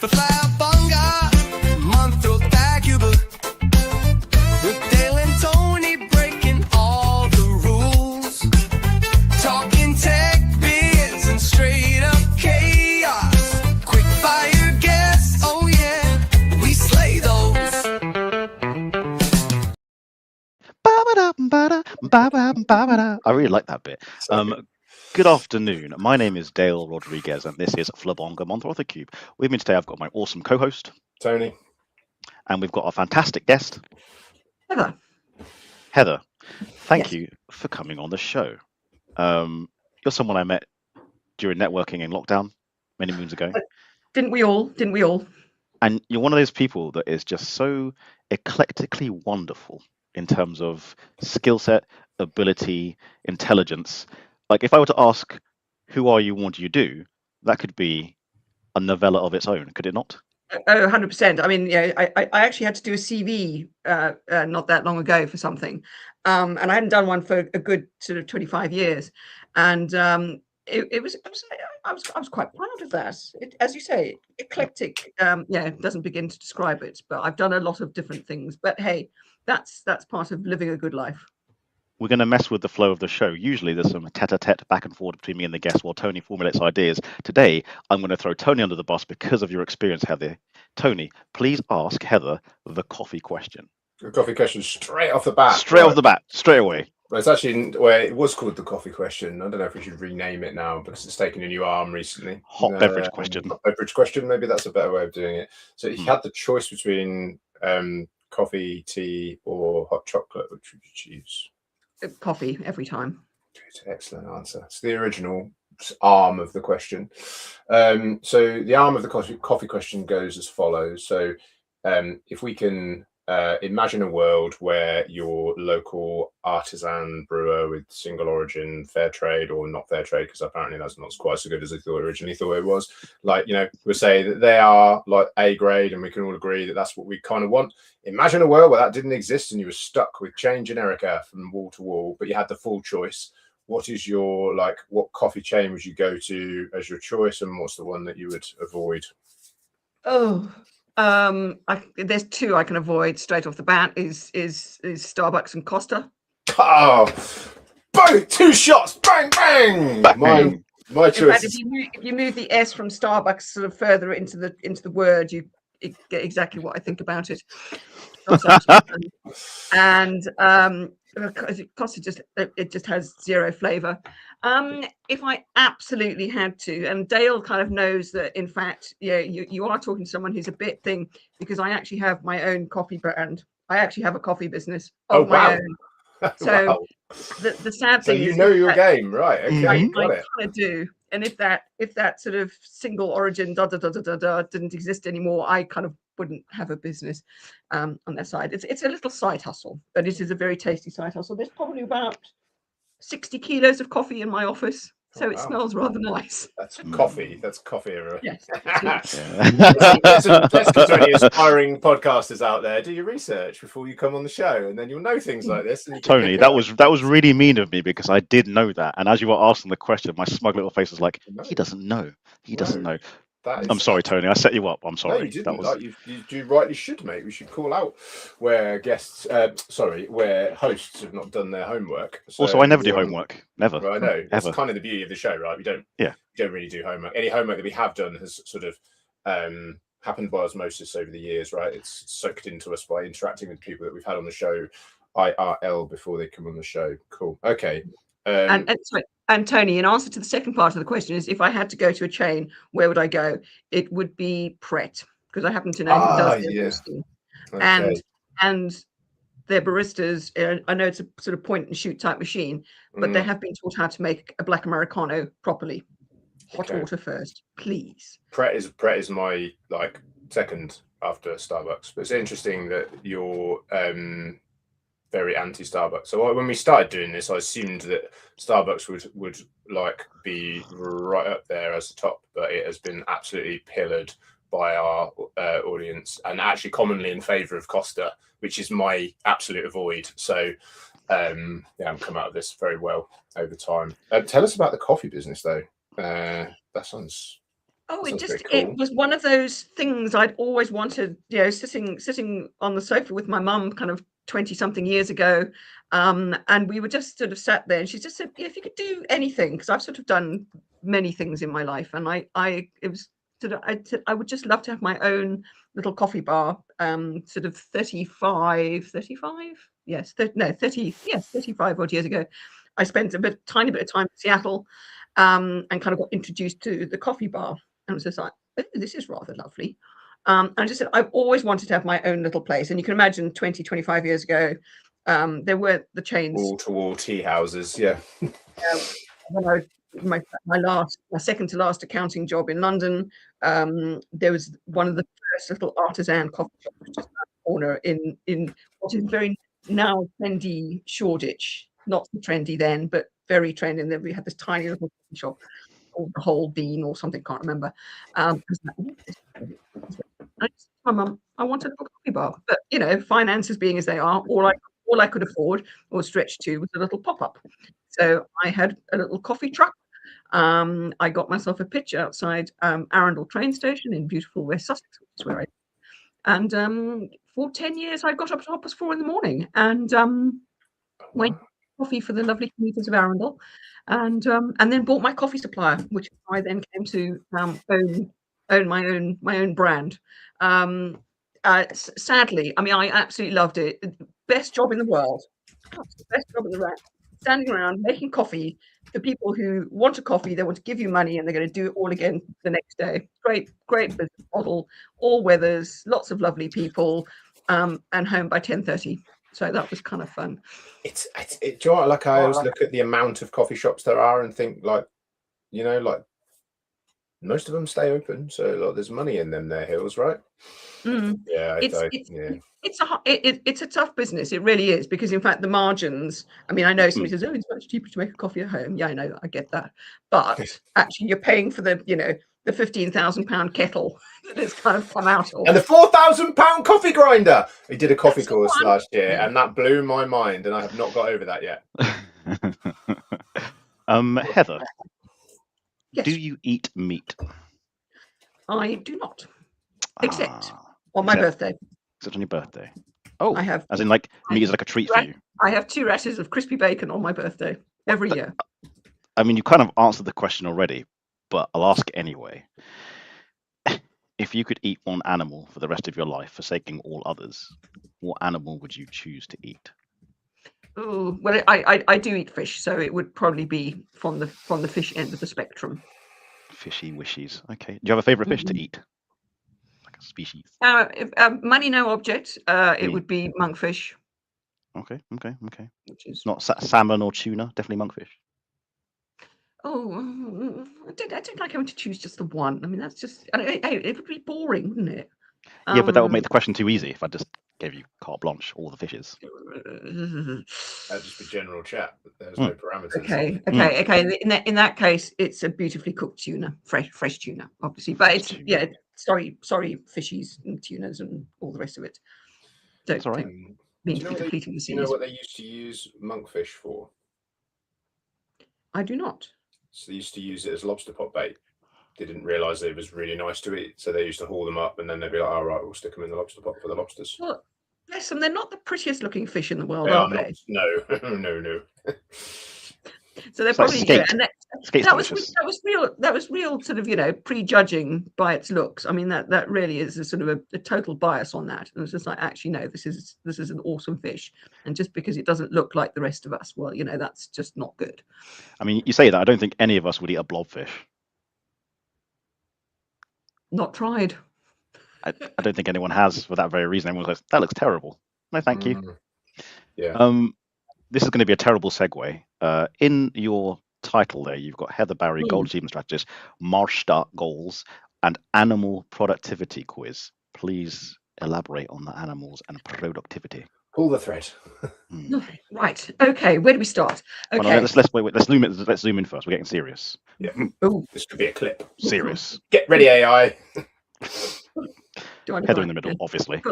for Flabonga Monthrothacube. With Dale and Tony breaking all the rules, talking tech, biz, and straight up chaos. Quick fire guests, oh yeah, we slay those. I really like that bit. Good afternoon. My name is Dale Rodriguez, and this is Flabonga Monthrothacube. With me today, I've got my awesome co-host, Tony. And we've got our fantastic guest, Heather. Heather. Thank Yes. you for coming on the show. You're someone I met during networking in lockdown many moons ago. Didn't we all? And you're one of those people that is just so eclectically wonderful in terms of skill set, ability, intelligence. Like, if I were to ask, who are you, what do you do? That could be a novella of its own, could it not? Oh, 100%. I mean, yeah, I actually had to do a CV not that long ago for something. And I hadn't done one for a good sort of 25 years. And I was quite proud of that. As you say, eclectic. It doesn't begin to describe it, but I've done a lot of different things. But hey, that's part of living a good life. We're going to mess with the flow of the show. Usually there's some tete-a-tete back and forth between me and the guest while Tony formulates ideas. Today, I'm going to throw Tony under the bus because of your experience, Heather. Tony, please ask Heather the coffee question. The coffee question straight off the bat. Straight away. Well, it's actually, well, it was called the coffee question. I don't know if we should rename it now because it's taken a new arm recently. Hot beverage question. Hot beverage question, maybe that's a better way of doing it. So if you had the choice between coffee, tea, or hot chocolate, which would you choose? Coffee every time. Good, excellent answer. It's the original arm of the question. So the arm of the coffee question goes as follows. So if we can imagine a world where your local artisan brewer with single origin, fair trade or not fair trade, because apparently that's not quite so good as I originally thought it was. Like, you know, we say that they are like A grade and we can all agree that that's what we kind of want. Imagine a world where that didn't exist and you were stuck with chain generica from wall to wall, but you had the full choice. What is your, like, what coffee chain would you go to as your choice, and what's the one that you would avoid? There's two I can avoid straight off the bat. Is Starbucks and Costa. Oh, both 2 shots, bang bang. My choice. In fact, if you move the S from Starbucks sort of further into the word, you get exactly what I think about it. And Costa just has zero flavor. If I absolutely had to, and Dale kind of knows that, in fact, yeah, you are talking to someone who's a bit thing, because I actually have my own coffee brand. I actually have a coffee business of my own. So wow. the sad thing is, you know your game, right? Okay, I got it. kind of do. And if that sort of single origin didn't exist anymore, I kind of wouldn't have a business on that side. It's a little side hustle, but it is a very tasty side hustle. There's probably about 60 kilos of coffee in my office, so it smells rather nice. That's coffee. That's coffee. Yes. Let's get any aspiring podcasters out there. Do your research before you come on the show, and then you'll know things like this. Tony, that was really mean of me, because I did know that, and as you were asking the question, my smug little face was like, he doesn't know. He doesn't know. I'm sorry, Tony. I set you up. I'm sorry. No, you didn't. You rightly should, mate. We should call out where where hosts have not done their homework. So, also, I never do homework. Never. Well, I know. That's Ever. kind of the beauty of the show, right? We don't really do homework. Any homework that we have done has sort of happened by osmosis over the years, right? It's soaked into us by interacting with people that we've had on the show, IRL, before they come on the show. Cool. Okay. And Tony, in answer to the second part of the question, is if I had to go to a chain, where would I go? It would be Pret, because I happen to know who does their roasting. Okay. And their baristas, I know it's a sort of point and shoot type machine, but they have been taught how to make a black Americano properly. Hot water first, please. Pret is my second after Starbucks. But it's interesting that you're very anti-Starbucks. So when we started doing this, I assumed that Starbucks would be right up there as the top, but it has been absolutely pillared by our audience, and actually commonly in favour of Costa, which is my absolute avoid. So I've come out of this very well over time. Tell us about the coffee business, though. That sounds Oh, That it sounds very just cool. it was one of those things I'd always wanted, sitting on the sofa with my mum kind of 20 something years ago. And we were just sort of sat there and she just said, if you could do anything, because I've sort of done many things in my life. And it was sort of, I would just love to have my own little coffee bar, sort of 35, yes, 30, yes, 35 odd years ago. I spent tiny bit of time in Seattle, and kind of got introduced to the coffee bar. And I was just like, oh, this is rather lovely. And I just said, I've always wanted to have my own little place. And you can imagine 20, 25 years ago, there were the chains. Wall-to-wall tea houses, yeah. When I my second to last accounting job in London, there was one of the first little artisan coffee shops just around the corner in what is very now trendy Shoreditch. Not so trendy then, but very trendy. And then we had this tiny little coffee shop called the Whole Bean or something, can't remember. I just told my mum, I want a little coffee bar, but finances being as they are, all I could afford or stretch to was a little pop-up. So I had a little coffee truck. I got myself a pitch outside Arundel train station in beautiful West Sussex, which is where and for 10 years I got up to 4:30 in the morning and went coffee for the lovely commuters of Arundel, and then bought my coffee supplier, which I then came to own my own brand. Sadly, I mean, I absolutely loved it. Best job in the world. Best job in the world. Standing around making coffee for people who want a coffee, they want to give you money, and they're going to do it all again the next day. Great business model, all weathers, lots of lovely people, and home by 10:30. So that was kind of fun. Do you know what, like I always look at the amount of coffee shops there are and think like most of them stay open, so like there's money in them there hills, right? Yeah, it's a tough business. It really is, because in fact the margins, I mean, I know somebody says, oh, it's much cheaper to make a coffee at home. Yeah, I know, I get that, but actually you're paying for the £15,000 kettle that it's kind of come out of, and the £4,000 coffee grinder. We did a coffee course last year, and that blew my mind, and I have not got over that yet. Heather, yes. Do you eat meat? I do not, except on my birthday. Except on your birthday. Oh, I have, as in like meat is like a treat for you. I have 2 rashers of crispy bacon on my birthday every year. I mean, you kind of answered the question already, but I'll ask it anyway. If you could eat one animal for the rest of your life, forsaking all others, what animal would you choose to eat? Oh, well, I do eat fish, so it would probably be from the fish end of the spectrum. Fishy wishies. Okay. Do you have a favorite fish to eat? Like a species? Money, no object. It would be monkfish. Okay. Which is not salmon or tuna. Definitely monkfish. Oh, I don't like having to choose just the one. I mean, that's just, it would be boring, wouldn't it? Yeah, but that would make the question too easy if I just gave you carte blanche, all the fishes. That'd just be general chat. There's no parameters. Okay. In that case, it's a beautifully cooked tuna, fresh tuna, obviously. But it's sorry, fishies and tunas and all the rest of it. Don't mean to be depleting the seas. Do you know what they used to use monkfish for? I do not. So they used to use it as lobster pot bait. They didn't realise it was really nice to eat, so they used to haul them up, and then they'd be like, "All right, we'll stick them in the lobster pot for the lobsters." Well, bless them. They're not the prettiest looking fish in the world, they are not. they? No. So they're probably and that was real sort of prejudging by its looks. I mean that really is a sort of a total bias on that. And it's just like, actually no, this is an awesome fish, and just because it doesn't look like the rest of us, well, that's just not good. I mean, you say that, I don't think any of us would eat a blobfish. Not tried. I don't think anyone has, for that very reason. Everyone's like, that looks terrible. No, thank you. Yeah. This is going to be a terrible segue. In your title there, you've got Heather Barrie, Goal Achievement Strategist, MARSTA Goals, and Animal Productivity Quiz. Please elaborate on the animals and productivity. Pull the thread. Right. Okay. Where do we start? Okay. Well, let's zoom in first. We're getting serious. Yeah. Ooh. This could be a clip. Serious. Get ready, AI. Heather in the middle, obviously.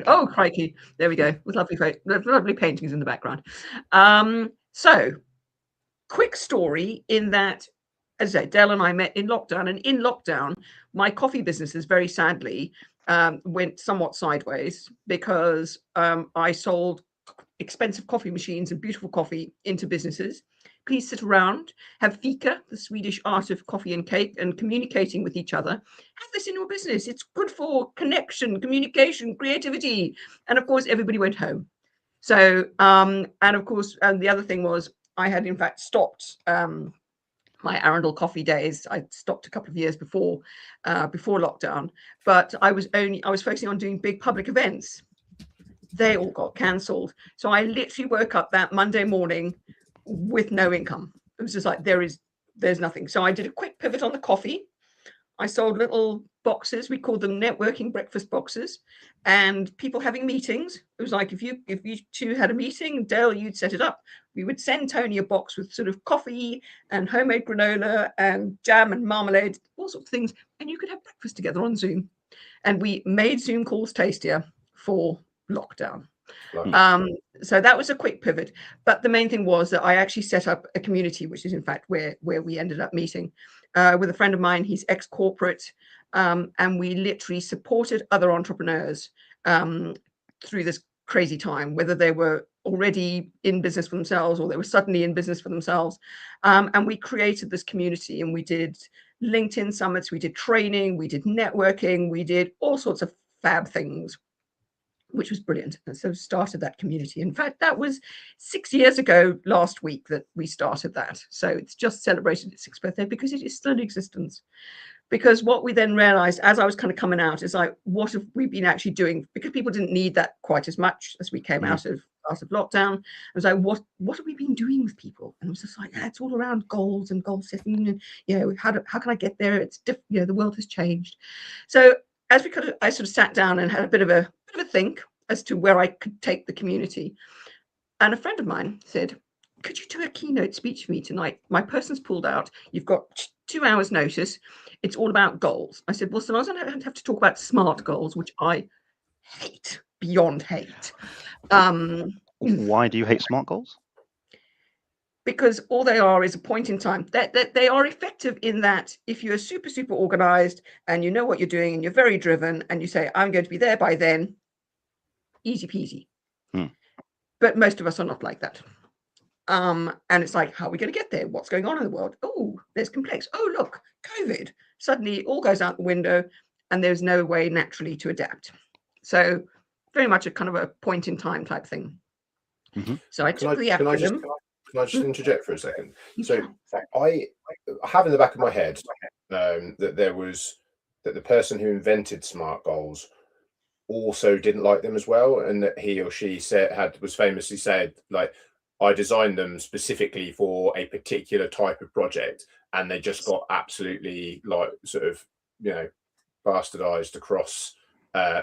Oh, crikey. There we go. With lovely paintings in the background. So, quick story in that, as I said, Dell and I met in lockdown, and in lockdown, my coffee businesses, very sadly, went somewhat sideways because I sold expensive coffee machines and beautiful coffee into businesses. Please sit around, have fika, the Swedish art of coffee and cake, and communicating with each other. Have this in your business. It's good for connection, communication, creativity. And of course, everybody went home. So, and of course, and the other thing was I had in fact stopped my Arundel coffee days. I stopped a couple of years before lockdown, but I was focusing on doing big public events. They all got cancelled. So I literally woke up that Monday morning with no income. It was just like, there's nothing. So I did a quick pivot on the coffee. I sold little boxes. We called them networking breakfast boxes, and people having meetings. It was like, if you two had a meeting, Dale, you'd set it up. We would send Tony a box with sort of coffee and homemade granola and jam and marmalade, all sorts of things. And you could have breakfast together on Zoom. And we made Zoom calls tastier for lockdown. So that was a quick pivot. But the main thing was that I actually set up a community, which is in fact where we ended up meeting with a friend of mine. He's ex-corporate, and we literally supported other entrepreneurs through this crazy time, whether they were already in business for themselves or they were suddenly in business for themselves. And we created this community, and we did LinkedIn summits, we did training, we did networking, we did all sorts of fab things, which was brilliant. And so started that community. In fact, that was 6 years ago last week that we started that. So it's just celebrated its 6th birthday because it is still in existence. Because what we then realized as I was kind of coming out is like, what have we been actually doing? Because people didn't need that quite as much as we came out of lockdown. I was like, what have we been doing with people? And it was just like, it's all around goals and goal setting, and how can I get there? It's different, the world has changed. So as I sort of sat down and had a bit of a think as to where I could take the community. And a friend of mine said, could you do a keynote speech for me tonight? My person's pulled out. You've got 2 hours notice. It's all about goals. I said, well, so I don't have to talk about SMART goals, which I hate, beyond hate. Why do you hate SMART goals? Because all they are is a point in time. That they are effective in that if you're super, super organized and you know what you're doing and you're very driven and you say, I'm going to be there by then, easy peasy. But most of us are not like that. And it's like, how are we going to get there? What's going on in the world? Oh, there's complex. Oh, look, COVID. Suddenly it all goes out the window and there's no way naturally to adapt. So very much a kind of a point in time type thing. So I took the acronym. Can I just interject for a second? So I have in the back of my head that the person who invented SMART goals also didn't like them as well, and that he or she was famously said, like, I designed them specifically for a particular type of project, and they just got absolutely like sort of bastardized across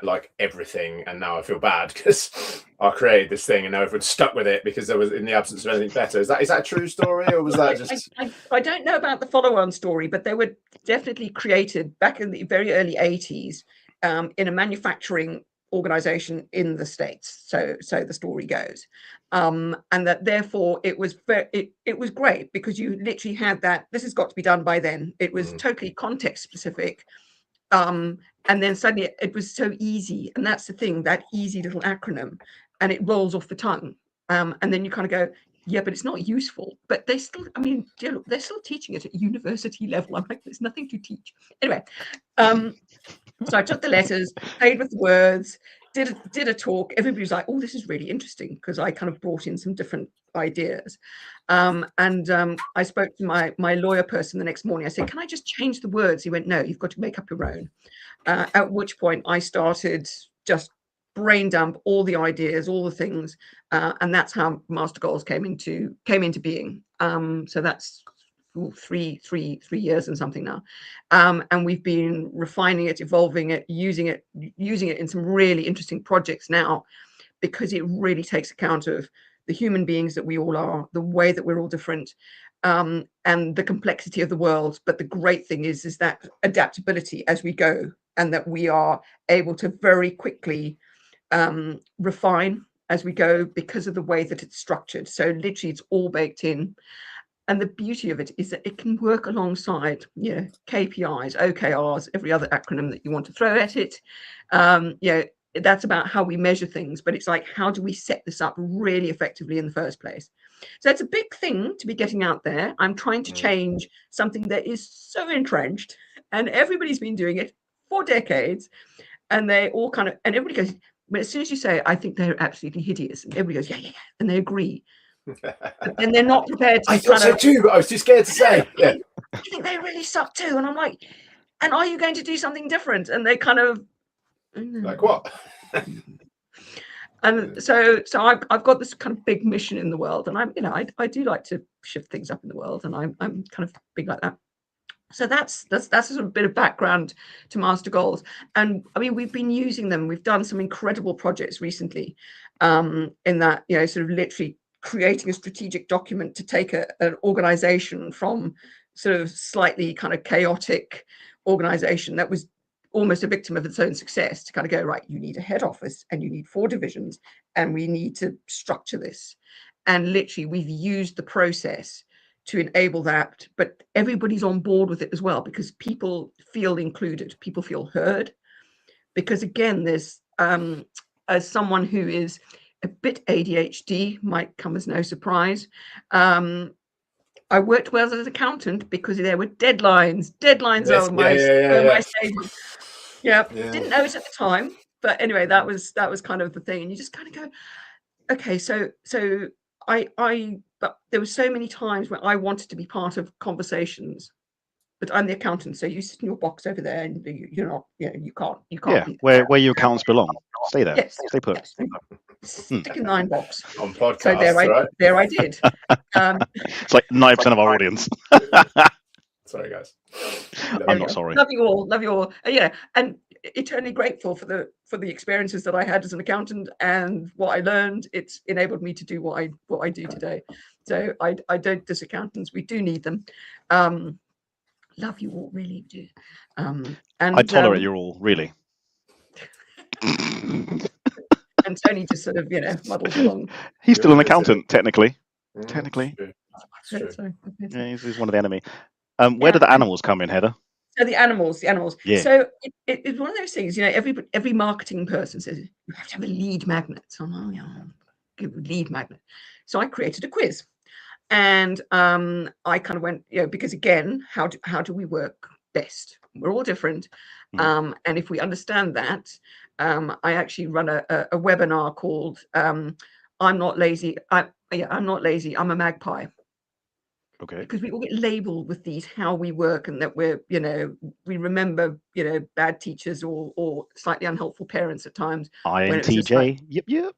like everything, and now I feel bad because I created this thing and now everyone's stuck with it because there was in the absence of anything better. Is that a true story, or was that just I don't know about the follow-on story, but they were definitely created back in the very early 80s in a manufacturing organization in the States, so the story goes, and that therefore it was great because you literally had that this has got to be done by then. It was totally context specific. And then suddenly it was so easy. And that's the thing, that easy little acronym, and it rolls off the tongue. And then you kind of go, yeah, but it's not useful. But they still, they're still teaching it at university level. I'm like, there's nothing to teach. Anyway, so I took the letters, played with the words, did a talk. Everybody was like, oh, this is really interesting, because I kind of brought in some different ideas. And I spoke to my lawyer person the next morning. I said, can I just change the words? He went, no, you've got to make up your own. At which point I started just brain dump all the ideas, all the things. And that's how MARSTA Goals came into being. So that's 3 years and something now. And we've been refining it, evolving it, using it in some really interesting projects now, because it really takes account of the human beings that we all are, the way that we're all different, and the complexity of the world. But the great thing is that adaptability as we go, and that we are able to very quickly refine as we go because of the way that it's structured. So literally it's all baked in. And the beauty of it is that it can work alongside, KPIs, OKRs, every other acronym that you want to throw at it. That's about how we measure things, but it's like, how do we set this up really effectively in the first place? So it's a big thing to be getting out there. I'm trying to change something that is so entrenched, and everybody's been doing it for decades, and they all kind of, and everybody goes, but as soon as you say, I think they're absolutely hideous, and everybody goes, yeah, and they agree. But then they're not prepared to I thought so too, but I was too scared to say. Yeah. I think they really suck too. And I'm like, and are you going to do something different? And they kind of Like what? And so I've got this kind of big mission in the world, and I do like to shift things up in the world, and I'm kind of big like that. So that's a sort of bit of background to MARSTA Goals. And I mean, we've been using them. We've done some incredible projects recently, in that, sort of literally creating a strategic document to take an organization from sort of slightly kind of chaotic organization that was almost a victim of its own success, to kind of go, right, you need a head office and you need 4 divisions, and we need to structure this. And literally we've used the process to enable that, but everybody's on board with it as well, because people feel included, people feel heard. Because again, there's as someone who is a bit ADHD, might come as no surprise, I worked well as an accountant because there were deadlines. Deadlines Yes, are my yeah. statement. Didn't know it at the time, but anyway, that was kind of the thing. And you just kind of go, okay, so but there were so many times when I wanted to be part of conversations, but I'm the accountant, so you sit in your box over there, and you're not, you can't. Yeah, be where your accountants belong. Stay there. Yes, Stay put. yes. Stick in the iron box. On podcast, So there I did. It's like 9% of our audience. Sorry, guys. I'm not sorry. Love you all. And eternally grateful for the experiences that I had as an accountant and what I learned. It's enabled me to do what I do today. So I don't diss accountants. We do need them. Love you all, really do. And I tolerate you all, really. And Tony just sort of, muddles along. He's still an accountant, technically. Technically. Yeah, he's one of the enemy. Where do the animals come in, Heather? So the animals. Yeah. So it's one of those things, every marketing person says you have to have a lead magnet. So I'm like, give a lead magnet. So I created a quiz, and I kind of went, because again, how do we work best? We're all different, and if we understand that, I actually run a webinar called "I'm Not Lazy." I'm not lazy. I'm a magpie. Okay. Because we all get labeled with these how we work, and that we're, we remember, bad teachers or slightly unhelpful parents at times. INTJ. Yep.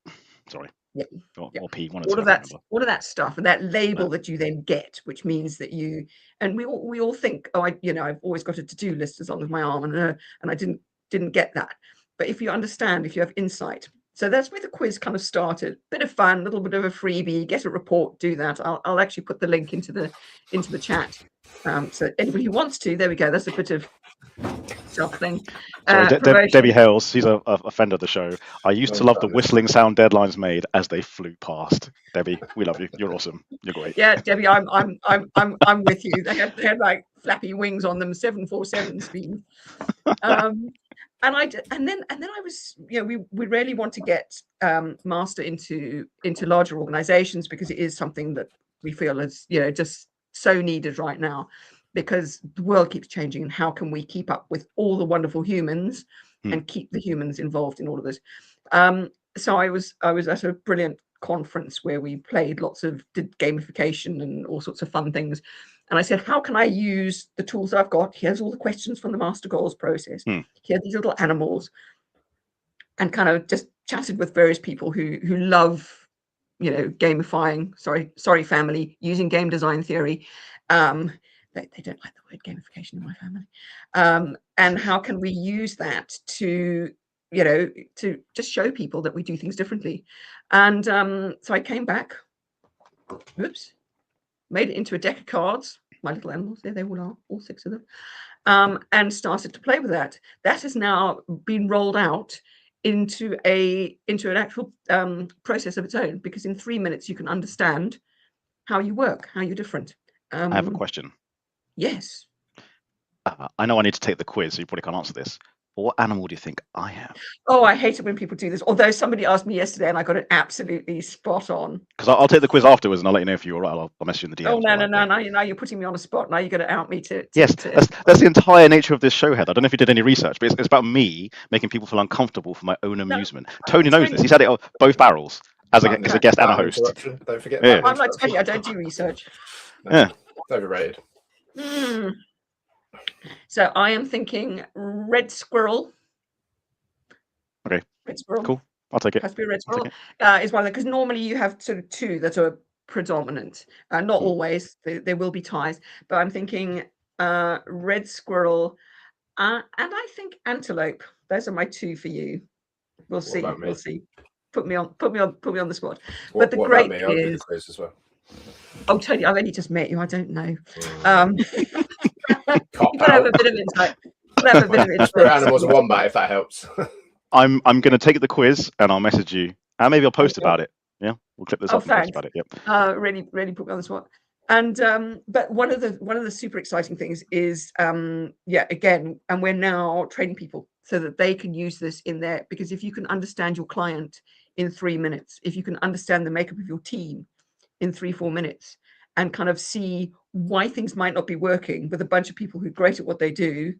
Sorry. Yep. Or P. All of that stuff, and that label that you then get, which means that we all think, oh, I've always got a to-do list as long as my arm, and I didn't get that. But if you understand, if you have insight. So that's where the quiz kind of started. Bit of fun, a little bit of a freebie. Get a report, do that. I'll actually put the link into the chat. So anybody who wants to, there we go. That's a bit of something. Debbie Hales, she's a friend of the show. I used to love the whistling sound deadlines made as they flew past. Debbie, we love you. You're awesome. You're great. Yeah, Debbie, I'm with you. They had like flappy wings on them, 747 speed. And then I was, we really want to get MARSTA into larger organizations, because it is something that we feel is, just so needed right now, because the world keeps changing, and how can we keep up with all the wonderful humans and keep the humans involved in all of this? So I was at a brilliant conference where we did gamification and all sorts of fun things. And I said, how can I use the tools I've got? Here's all the questions from the MARSTA Goals process. Here are these little animals. And kind of just chatted with various people who love, gamifying, sorry, family, using game design theory. They don't like the word gamification in my family. And how can we use that to just show people that we do things differently? And so I came back. Oops. Made it into a deck of cards, my little animals, there they all are, all 6 of them, and started to play with that. That has now been rolled out into an actual process of its own, because in 3 minutes you can understand how you work, how you're different. I have a question. Yes. I know I need to take the quiz, so you probably can't answer this. But what animal do you think I am? Oh, I hate it when people do this. Although somebody asked me yesterday and I got it absolutely spot on. Because I'll take the quiz afterwards and I'll let you know if you're all right. I'll message you in the DMs. Oh, no, you're putting me on a spot. Now you're going to out me to Yes, that's the entire nature of this show, Heather. I don't know if you did any research, but it's about me making people feel uncomfortable for my own amusement. Tony knows this. He's had it on both barrels as a guest and a host. Don't forget. Yeah. I'm like Tony, I don't do research. Yeah. It's overrated. So I am thinking red squirrel. Okay. Red squirrel. Cool. I'll take it. Has to be a red squirrel. Is one of them, because normally you have sort of two that are predominant. Not always. There will be ties, but I'm thinking red squirrel, and I think antelope. Those are my two for you. We'll see. We'll see. Put me on the spot. But the great thing is, quiz as well. Oh, Tony, I've only just met you. I don't know. You can have a bit of insight. Spirit animals are wombat, if that helps. I'm going to take the quiz and I'll message you, and maybe I'll post about it. Yeah, we'll clip this up and post about it. Yep. Really put me on the spot. And but one of the super exciting things is again, and we're now training people so that they can use this in there, because if you can understand your client in 3 minutes, if you can understand the makeup of your team in 3-4 minutes, and kind of see why things might not be working with a bunch of people who are great at what they do,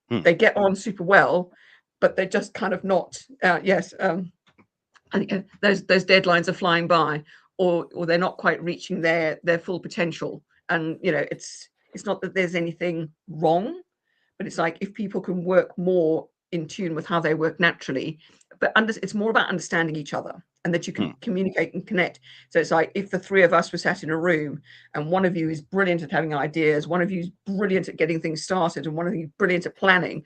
they get on super well, but they're just kind of not. I think those deadlines are flying by, or they're not quite reaching their full potential. And it's not that there's anything wrong, but it's like if people can work more in tune with how they work naturally, but it's more about understanding each other, and that you can communicate and connect. So it's like if the three of us were sat in a room and one of you is brilliant at having ideas, one of you is brilliant at getting things started, and one of you is brilliant at planning,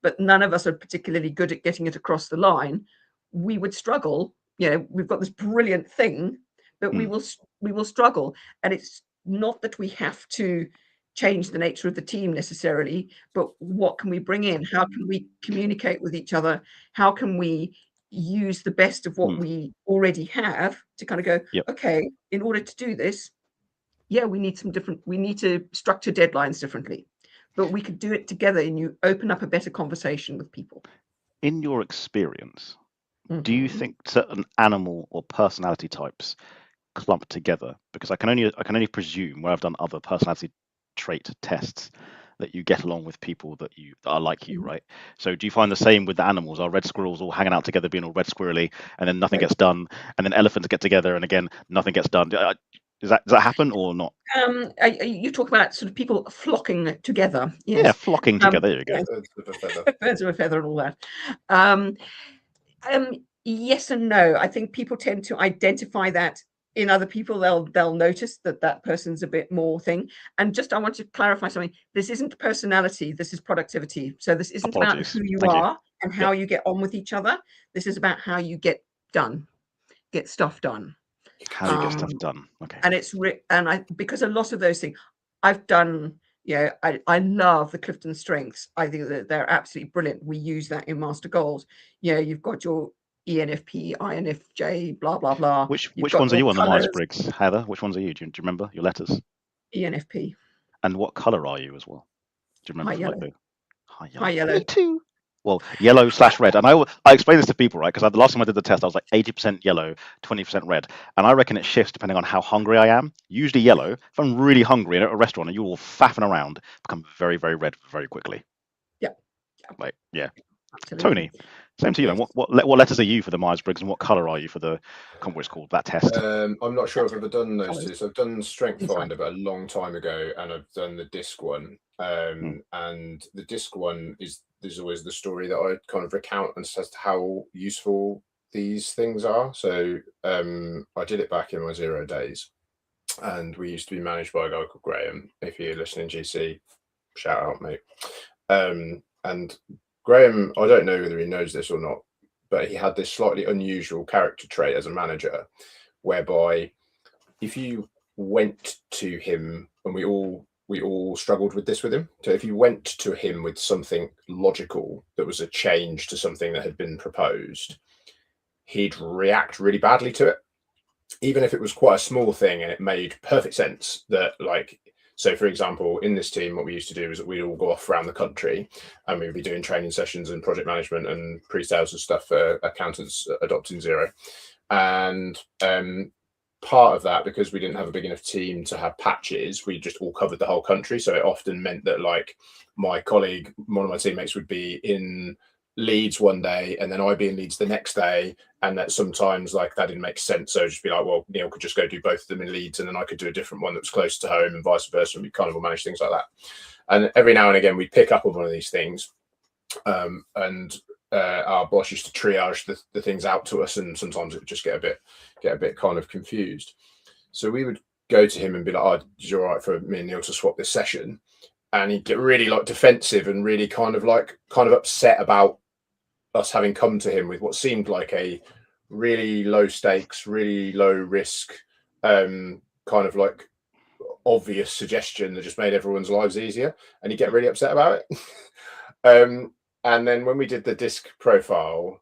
but none of us are particularly good at getting it across the line, we would struggle. We've got this brilliant thing, but we will struggle. And it's not that we have to change the nature of the team necessarily, but what can we bring in? How can we communicate with each other? How can we use the best of what we already have to kind of go, okay, in order to do this, we need to structure deadlines differently, but we could do it together, and you open up a better conversation with people. In your experience, do you think certain animal or personality types clump together? Because I can only presume, where I've done other personality trait tests, that you get along with people that are like you, right? So do you find the same with the animals? Are red squirrels all hanging out together, being all red squirrely, and then nothing gets done, and then elephants get together and again nothing gets done? Does that happen or not? You talk about sort of people flocking together. Yes. Yeah, flocking together. There you go. Birds of a feather and all that. Yes and no. I think people tend to identify that in other people. They'll notice that person's a bit more thing. And just I want to clarify something. This isn't personality. This is productivity. So this isn't about who you are and how you get on with each other. This is about how you get stuff done. How you get stuff done. Okay. And it's because a lot of those things I've done. I love the Clifton strengths. I think that they're absolutely brilliant. We use that in MARSTA Goals. You've got your ENFP, INFJ, blah blah blah. Which ones are you on the Myers-Briggs, Heather? Which ones are you? Do you remember your letters? ENFP. And what colour are you as well? Do you remember? High yellow. Me too. Well, yellow/red. And I explain this to people, right? Because the last time I did the test, I was like 80% yellow, 20% red. And I reckon it shifts depending on how hungry I am. Usually yellow. If I'm really hungry and at a restaurant and you're all faffing around, become very, very red very quickly. Yeah. Absolutely. Tony, same to you. Then. What letters are you for the Myers-Briggs, and what colour are you for the, what's called, that test? I'm not sure if I've ever done those two. So I've done Strength Finder, but a long time ago, and I've done the DISC one. And the DISC one there's always the story that I kind of recount as to how useful these things are. So I did it back in my 0 days, and we used to be managed by a guy called Graham. If you're listening, GC, shout out, mate. And Graham, I don't know whether he knows this or not, but he had this slightly unusual character trait as a manager, whereby if you went to him, and we all struggled with this with him. So if you went to him with something logical that was a change to something that had been proposed, he'd react really badly to it, even if it was quite a small thing and it made perfect sense. So, for example, in this team, what we used to do is that we'd all go off around the country and we'd be doing training sessions and project management and pre-sales and stuff for accountants adopting Xero. And part of that, because we didn't have a big enough team to have patches, we just all covered the whole country. So it often meant that like my colleague, one of my teammates, would be in Leeds one day and then I'd be in Leeds the next day, and that sometimes like that didn't make sense, so just be like, well, Neil could just go do both of them in Leeds and then I could do a different one that was close to home and vice versa, and we kind of will manage things like that. And every now and again we'd pick up on one of these things, and our boss used to triage the things out to us, and sometimes it would just get a bit kind of confused. So we would go to him and be like, oh, is it all right for me and Neil to swap this session? And he'd get really like defensive and really kind of upset about us having come to him with what seemed like a really low stakes, really low risk, kind of like obvious suggestion that just made everyone's lives easier, and he'd get really upset about it. And then when we did the disc profile,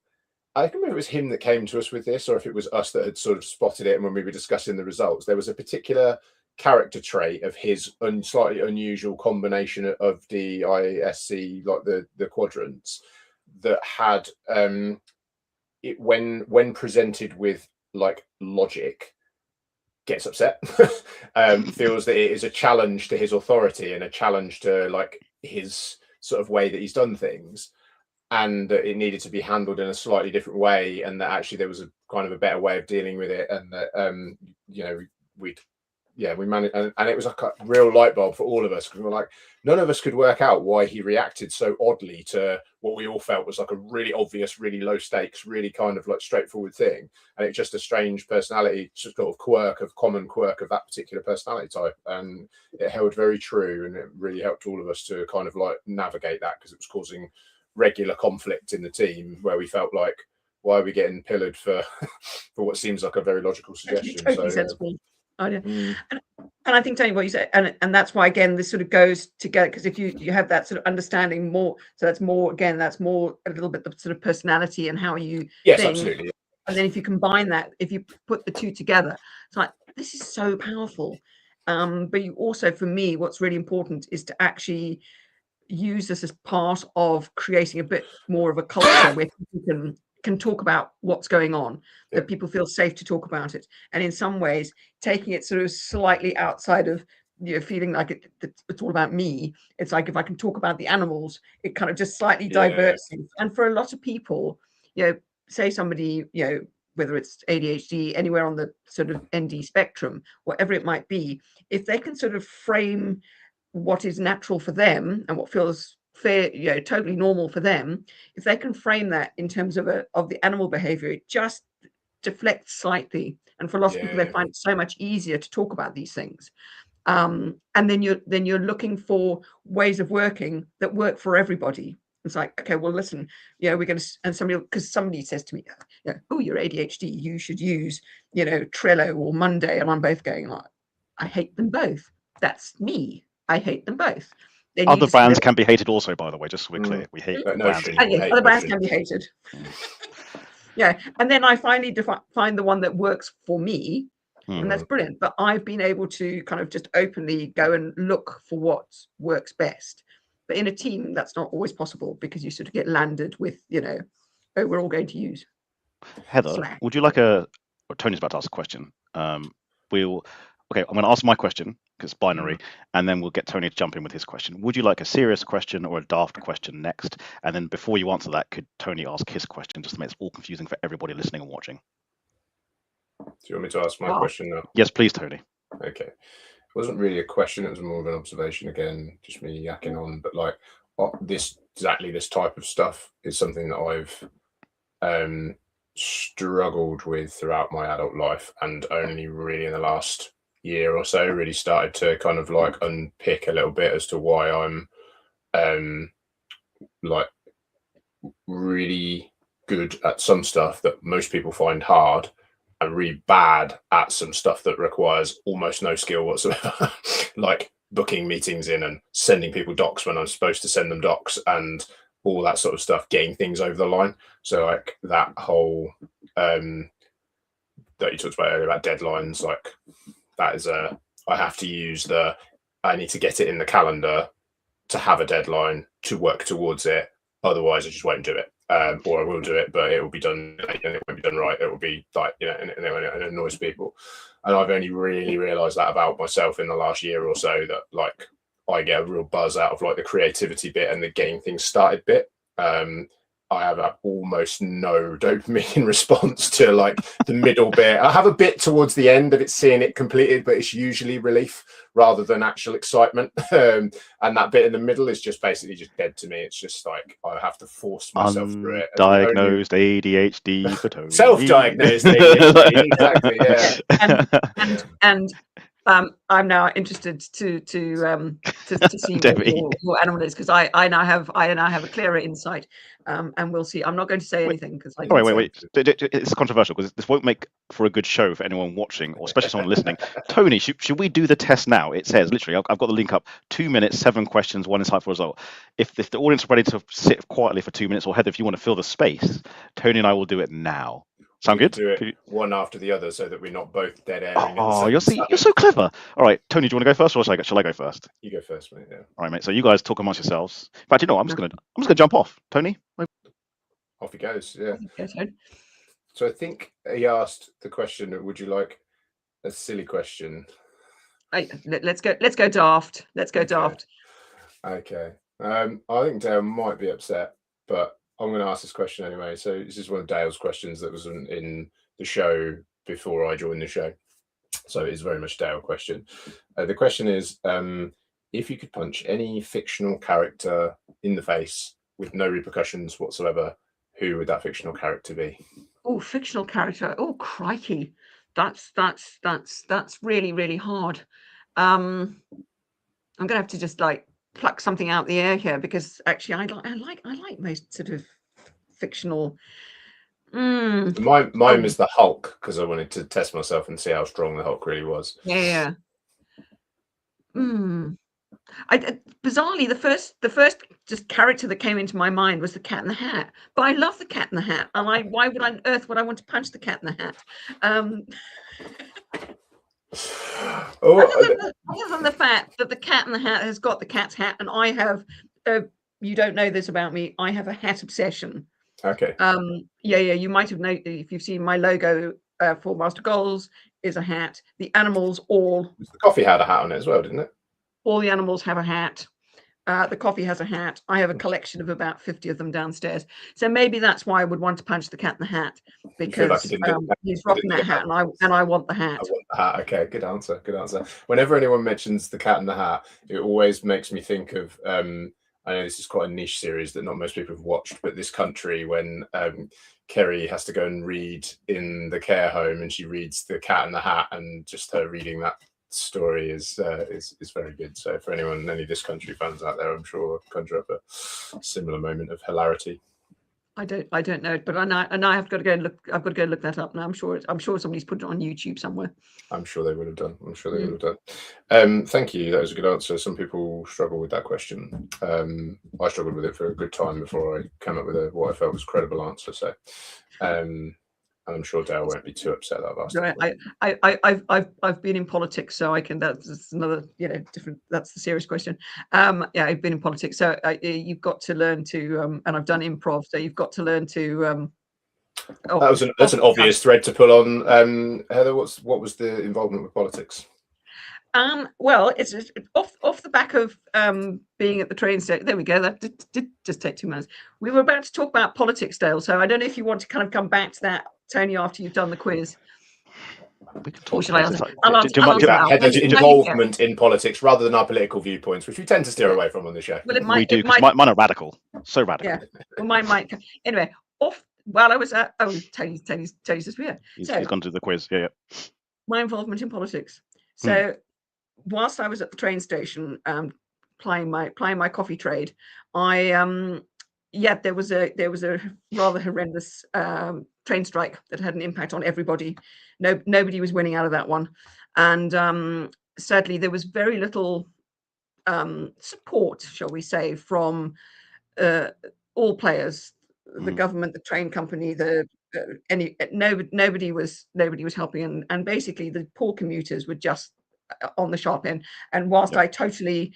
I can't remember if it was him that came to us with this or if it was us that had sort of spotted it, and when we were discussing the results, there was a particular character trait of his slightly unusual combination of DISC, like the quadrants, that had it when presented with like logic, gets upset, feels that it is a challenge to his authority and a challenge to like his sort of way that he's done things, and that it needed to be handled in a slightly different way, and that actually there was a kind of a better way of dealing with it, and that we managed, and it was like a real light bulb for all of us, because we were like, none of us could work out why he reacted so oddly to what we all felt was like a really obvious, really low stakes, really kind of like straightforward thing, and it's just a strange personality sort of common quirk of that particular personality type, and it held very true, and it really helped all of us to kind of like navigate that, because it was causing regular conflict in the team where we felt like, why are we getting pillared for for what seems like a very logical suggestion? Totally sensible. And I think, Tony, what you said, and that's why again this sort of goes together, because if you have that sort of understanding more, so that's more a little bit the sort of personality and how you yes think. Absolutely. And then if you combine that, if you put the two together, it's like, this is so powerful. But you also, for me, what's really important is to actually use this as part of creating a bit more of a culture where people can talk about what's going on, that people feel safe to talk about it, and in some ways taking it sort of slightly outside of, you know, feeling like it's all about me. It's like, if I can talk about the animals, it kind of just slightly diverts things. And for a lot of people, you know, say somebody, you know, whether it's ADHD, anywhere on the sort of ND spectrum, whatever it might be, if they can sort of frame what is natural for them and what feels fair, you know, totally normal for them, if they can frame that in terms of the animal behavior, it just deflects slightly. And for a lot of people, they find it so much easier to talk about these things. And then you're looking for ways of working that work for everybody. It's like, okay, well, listen, you know, we're going to, and somebody says to me, you know, oh, you're ADHD, you should use, you know, Trello or Monday. And I'm both going like, I hate them both. That's me. I hate them both. Then other brands can be hated also, by the way, just so we're clear. We hate brands. Other brands can be hated. Yeah. And then I finally find the one that works for me. And that's brilliant. But I've been able to kind of just openly go and look for what works best. But in a team, that's not always possible, because you sort of get landed with, you know, oh, we're all going to use Heather, Slack. would you like Tony's about to ask a question. Okay, I'm going to ask my question, because it's binary, and then we'll get Tony to jump in with his question. Would you like a serious question or a daft question next? And then before you answer that, could Tony ask his question, just to make it all confusing for everybody listening and watching? Do you want me to ask my question now? Yes, please, Tony. Okay. It wasn't really a question, it was more of an observation, again, just me yakking on, but like this type of stuff is something that I've struggled with throughout my adult life, and only really in the last year or so really started to kind of like unpick a little bit as to why I'm like really good at some stuff that most people find hard, and really bad at some stuff that requires almost no skill whatsoever, like booking meetings in and sending people docs when I'm supposed to send them docs and all that sort of stuff, getting things over the line. So like that whole that you talked about earlier about deadlines, like that is I have to use the I need to get it in the calendar to have a deadline to work towards it. Otherwise, I just won't do it. Or I will do it, but it will be done late and it won't be done right. It will be like, and it annoys people. And I've only really realised that about myself in the last year or so, that like I get a real buzz out of like the creativity bit and the getting things started bit. I have almost no dopamine response to like the middle bit. I have a bit towards the end of it, seeing it completed, but it's usually relief rather than actual excitement. And that bit in the middle is just basically just dead to me. It's just like I have to force myself through it. Diagnosed ADHD for Tony. Self-diagnosed ADHD, exactly. Yeah. And I'm now interested to see what your animal is, because I now have a clearer insight, and we'll see. I'm not going to say anything because wait. It's controversial because this won't make for a good show for anyone watching, or especially someone listening. Tony, should we do the test now? It says literally, I've got the link up. 2 minutes, 7 questions, 1 insightful result. If the audience is ready to sit quietly for 2 minutes, or Heather, if you want to fill the space, Tony and I will do it now. Sound good? Do it one after the other so that we're not both dead air. Oh, you're so clever. All right, Tony, do you want to go first, or shall I go first? You go first, mate. Yeah. All right, mate. So you guys talk amongst yourselves. In fact, I'm just gonna jump off. Tony, off he goes. Yeah. Okay. So I think he asked the question: would you like a silly question? Let's go daft. Let's go daft. Okay. I think Dale might be upset, but I'm going to ask this question anyway. So this is one of Dale's questions that was in the show before I joined the show. So it is very much a Dale question. The question is, if you could punch any fictional character in the face with no repercussions whatsoever, who would that fictional character be? Oh, fictional character. Oh, crikey. That's really, really hard. I'm going to have to just like pluck something out the air here, because actually I like most sort of fictional. Mine was the Hulk, because I wanted to test myself and see how strong the Hulk really was. Yeah. Bizarrely, the first just character that came into my mind was the Cat in the Hat. But I love the Cat in the Hat, and why would on earth would I want to punch the Cat in the Hat? Other than the fact that the Cat in the Hat has got the cat's hat, and I have, you don't know this about me, I have a hat obsession. Okay. Yeah. You might have noticed, if you've seen my logo for MARSTA Goals is a hat. The animals all. The coffee had a hat on it as well, didn't it? All the animals have a hat. The coffee has a hat. I have a collection of about 50 of them downstairs. So maybe that's why I would want to punch the Cat in the Hat, because he's rocking that hat, and I want the hat. I want the hat. Okay, good answer. Good answer. Whenever anyone mentions the Cat in the Hat, it always makes me think of. I know this is quite a niche series that not most people have watched, but This Country, when Kerry has to go and read in the care home, and she reads the Cat in the Hat, and just her reading that story is very good. So for any This Country fans out there, I'm sure I'll conjure up a similar moment of hilarity. I don't know, but I have got to go and look. I've got to go look that up now. I'm sure somebody's put it on YouTube somewhere. I'm sure they would have done. Thank you. That was a good answer. Some people struggle with that question. I struggled with it for a good time before I came up with what I felt was a credible answer. So, and I'm sure Dale won't be too upset that I've asked. I've been in politics, so I can. That's another different. That's the serious question. Yeah, I've been in politics, so you've got to learn to. And I've done improv, so you've got to learn to. That's an obvious thread to pull on. Heather, what was the involvement with politics? Well, it's off the back of being at the train station. There we go. That did just take 2 minutes. We were about to talk about politics, Dale. So I don't know if you want to kind of come back to that, Tony, after you've done the quiz. We can talk. Should I answer? Heather's involvement in politics rather than our political viewpoints, which we tend to steer away from on the show. Well, we do, because mine are radical. So radical. Yeah. Well, mine might. Anyway, while I was at Tony's just weird. He's gone to the quiz. Yeah. My involvement in politics. So. Whilst I was at the train station plying my coffee trade, there was a rather horrendous train strike that had an impact on everybody. Nobody was winning out of that one, and sadly there was very little support, shall we say, from all players, the government, the train company, nobody was helping, and basically the poor commuters were just on the sharp end. And whilst Yep. I totally,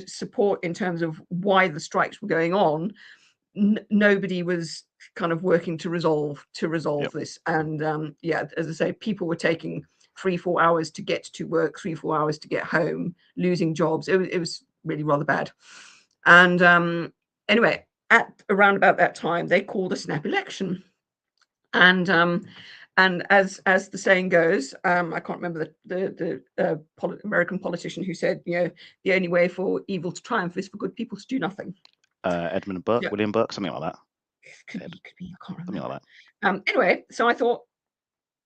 support in terms of why the strikes were going on, nobody was kind of working to resolve Yep. this. And as I say, people were taking 3-4 hours to get to work, 3-4 hours to get home, losing jobs. It was really rather bad. And anyway, at around about that time, they called a snap election. And as the saying goes, I can't remember the American politician who said, the only way for evil to triumph is for good people to do nothing. Edmund Burke, Yeah. William Burke, something like that. Could be, I can't remember. Something like that. Anyway, so I thought,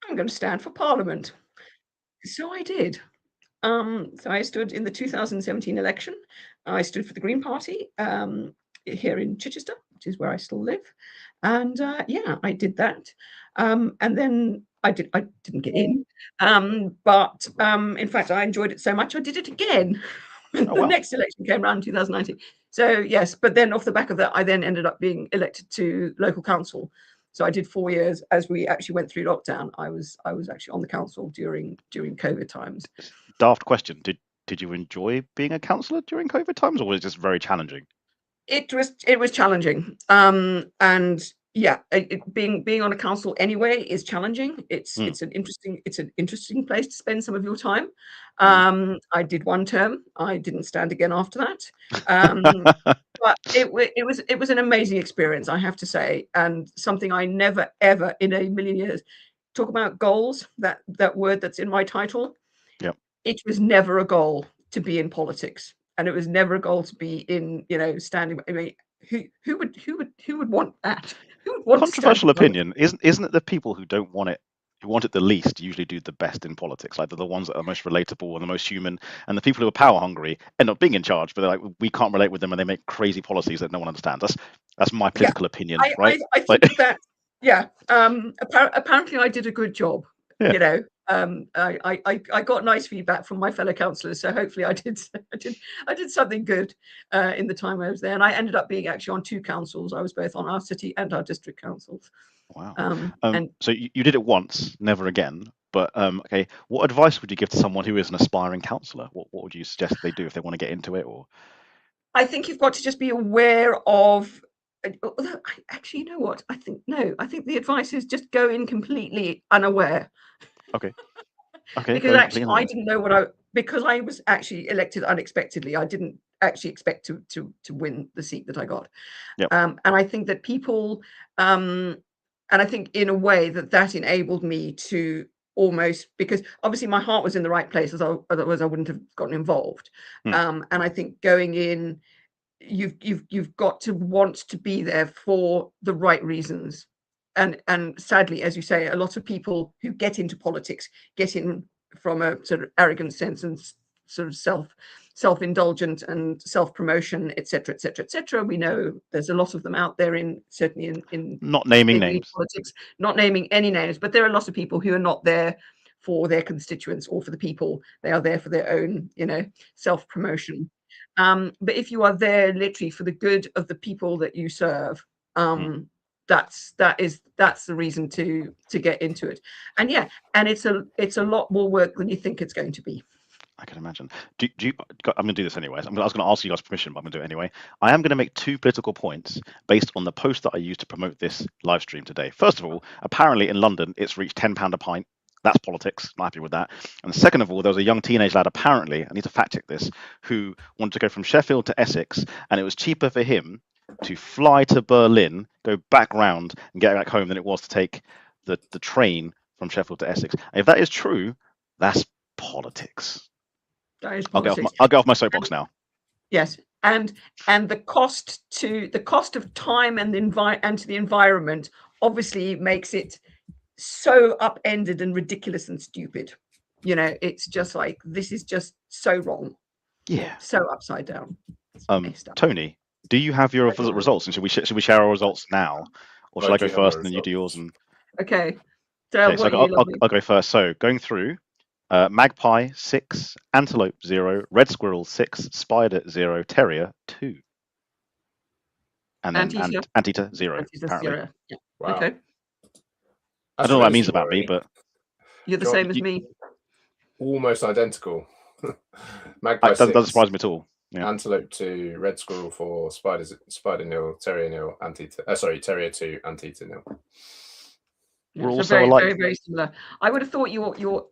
I'm going to stand for Parliament. So I did. So I stood in the 2017 election. I stood for the Green Party here in Chichester, which is where I still live. And I did that. And then I didn't get in. But in fact, I enjoyed it so much, I did it again when the next election came around in 2019. So yes, but then off the back of that, I then ended up being elected to local council. So I did 4 years as we actually went through lockdown. I was actually on the council during COVID times. Daft question. Did you enjoy being a councillor during COVID times, or was it just very challenging? It was challenging. And yeah, being on a council anyway is challenging. It's an interesting place to spend some of your time. I did 1 term. I didn't stand again after that. But it was an amazing experience, I have to say, and something I never ever in a million years. Talk about goals, that word that's in my title. Yep. It was never a goal to be in politics, and it was never a goal to be in, standing. I mean, who would want that? Who would want Controversial opinion, isn't it? The people who don't want it, who want it the least, usually do the best in politics. Like they're the ones that are most relatable and the most human, and the people who are power hungry end up being in charge, but they're like, we can't relate with them, and they make crazy policies that no one understands. That's my political opinion, right? I think that. Yeah. Apparently, I did a good job. Yeah. I got nice feedback from my fellow councillors, so hopefully I did something good in the time I was there. And I ended up being actually on 2 councils. I was both on our city and our district councils. Wow. And so you did it once, never again. But okay, what advice would you give to someone who is an aspiring councillor? What would you suggest they do if they want to get into it? Or I think you've got to just be aware of. Although, actually, you know what? I think the advice is just go in completely unaware. Okay. Because actually, I didn't know because I was actually elected unexpectedly. I didn't actually expect to win the seat that I got. Yep. And I think that people, and I think in a way that enabled me to almost, because obviously my heart was in the right place, otherwise I wouldn't have gotten involved. And I think going in, you've got to want to be there for the right reasons. And sadly, as you say, a lot of people who get into politics get in from a sort of arrogant sense and sort of self-indulgent and self-promotion, etc., etc., etc. We know there's a lot of them out there, certainly in not naming names, politics, not naming any names, but there are lots of people who are not there for their constituents or for the people. They are there for their own, self-promotion. But if you are there literally for the good of the people that you serve, that's the reason to get into it. And it's a lot more work than you think it's going to be. I can imagine. I'm going to do this anyways. I was going to ask you guys permission, but I'm going to do it anyway. I am going to make 2 political points based on the post that I used to promote this live stream today. First of all, apparently in London, it's reached £10 a pint. That's politics. I'm happy with that. And second of all, there was a young teenage lad, apparently, I need to fact check this, who wanted to go from Sheffield to Essex, and it was cheaper for him to fly to Berlin, go back round and get back home than it was to take the train from Sheffield to Essex. And if that is true, that's politics. That is politics. I'll get off my soapbox now. Yes, and the cost of time and to the environment obviously makes it so upended and ridiculous and stupid. It's just like, this is just so wrong. Yeah. So upside down. Tony, do you have your results? And should we share our results now, or should I go first and then you do yours? And okay. So I'll go first. So going through. Magpie 6, Antelope 0, Red Squirrel 6, Spider 0, Terrier 2, and then Anteater 0. Apparently. 0. Yeah. Wow. Okay. I don't know what that means about me, but you're the same as me. Almost identical. Magpie That 6, doesn't surprise me at all. Yeah. Antelope 2, Red Squirrel 4, Spider nil, Terrier nil, Terrier 2, Antita nil. We're so also very, alike. very, very similar. I would have thought your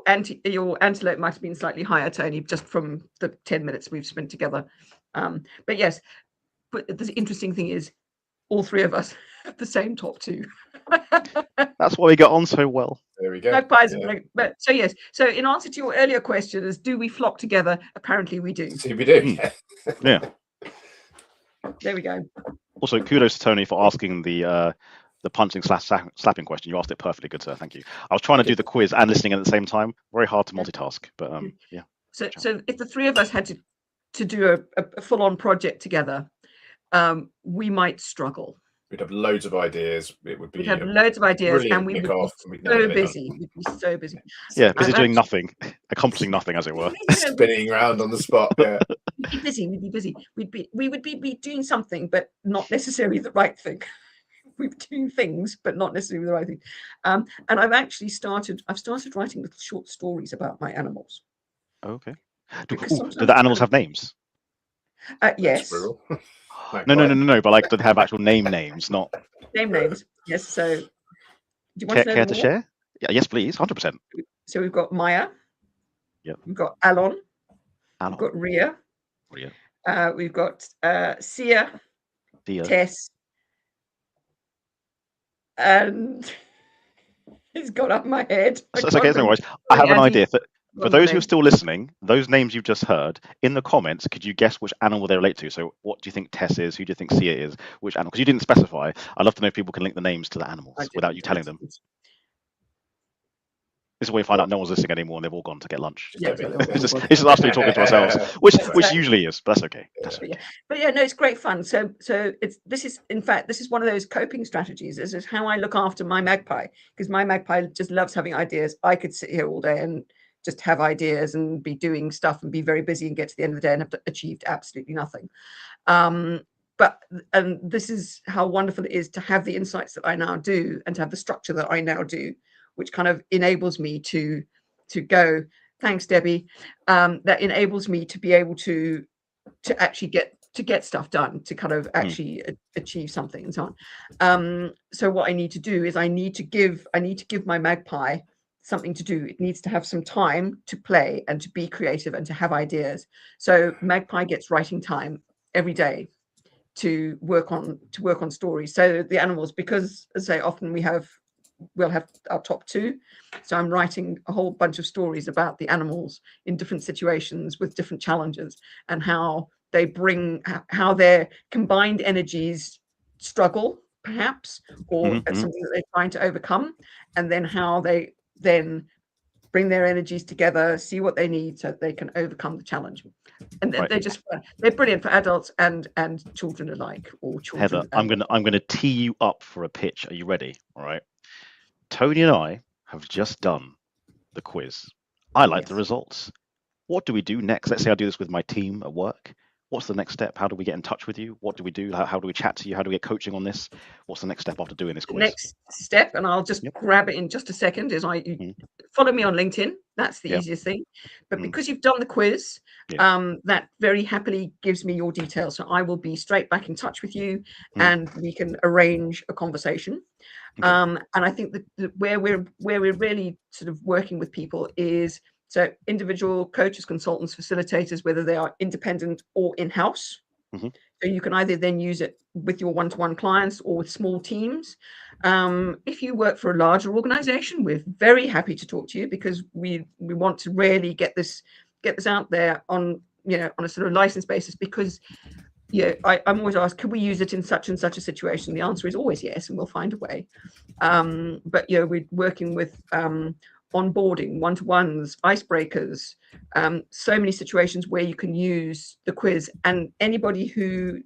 antelope might have been slightly higher, Tony, just from the 10 minutes we've spent together. But yes, but the interesting thing is all three of us have the same top two. That's why we get on so well. There we go. Magpies, Yeah. but so yes. So in answer to your earlier question, is do we flock together? Apparently we do. See, we do. Yeah. There we go. Also, kudos to Tony for asking the punching / slapping question. You asked it perfectly, good sir. Thank you. I was trying to do the quiz and listening at the same time. Very hard to multitask, but yeah. So if the three of us had to do a full-on project together, we might struggle. We'd have loads of ideas. It would be. We'd have loads of ideas, and we would be so busy. We'd be so busy. Yeah, busy doing nothing, accomplishing nothing, as it were. Spinning around on the spot. Yeah. We'd be busy. We'd be busy. We would be doing something, but not necessarily the right thing. We'd be doing things, but not necessarily the right thing. And I've started writing little short stories about my animals. Okay. Do the animals have names? Yes. No. But like, do they have actual names, not names? Yes. So, do you want care to share? Yeah. Yes, please. 100%. So we've got Maya. Yep. We've got Alon. We've got Ria. We've got Sia. Tess. And it's got up my head. It's okay, no worries. I have an idea. For those who are still listening, those names you've just heard, in the comments, could you guess which animal they relate to? So what do you think Tess is? Who do you think Sia is? Which animal? Because you didn't specify. I'd love to know if people can link the names to the animals without you telling them. This is where we find out no one's listening anymore and they've all gone to get lunch. Yeah, it's just us two talking to ourselves, which usually is, but that's okay. But yeah, no, it's great fun. So this is one of those coping strategies. This is how I look after my magpie, because my magpie just loves having ideas. I could sit here all day and just have ideas and be doing stuff and be very busy and get to the end of the day and have achieved absolutely nothing. But this is how wonderful it is to have the insights that I now do and to have the structure that I now do, which kind of enables me to go, thanks, Debbie. That enables me to be able to actually get stuff done, to kind of actually achieve something and so on. So what I need to do is I need to give my magpie something to do. It needs to have some time to play and to be creative and to have ideas. So magpie gets writing time every day to work on stories. So the animals, because as I say, often we'll have our top two. So I'm writing a whole bunch of stories about the animals in different situations with different challenges and how how their combined energies struggle, perhaps, or something that they're trying to overcome, and then how they then bring their energies together, see what they need so that they can overcome the challenge. And they're brilliant for adults and children alike, or children. Heather, I'm gonna tee you up for a pitch. Are you ready? All right. Tony and I have just done the quiz. I like the results. What do we do next? Let's say I do this with my team at work. What's the next step? How do we get in touch with you? What do we do? How do we chat to you? How do we get coaching on this? What's the next step after doing this quiz? Next step, and I'll just grab it in just a second, is you follow me on LinkedIn. That's the easiest thing. But because you've done the quiz, that very happily gives me your details. So I will be straight back in touch with you and we can arrange a conversation. And I think that where we're really sort of working with people is, so individual coaches, consultants, facilitators, whether they are independent or in-house. So you can either then use it with your one-to-one clients or with small teams. If you work for a larger organization, we're very happy to talk to you, because we want to really get this out there on a sort of license basis, because I'm always asked, can we use it in such and such a situation? The answer is always yes, and we'll find a way. But we're working with onboarding, one-to-ones, icebreakers, so many situations where you can use the quiz, and anybody who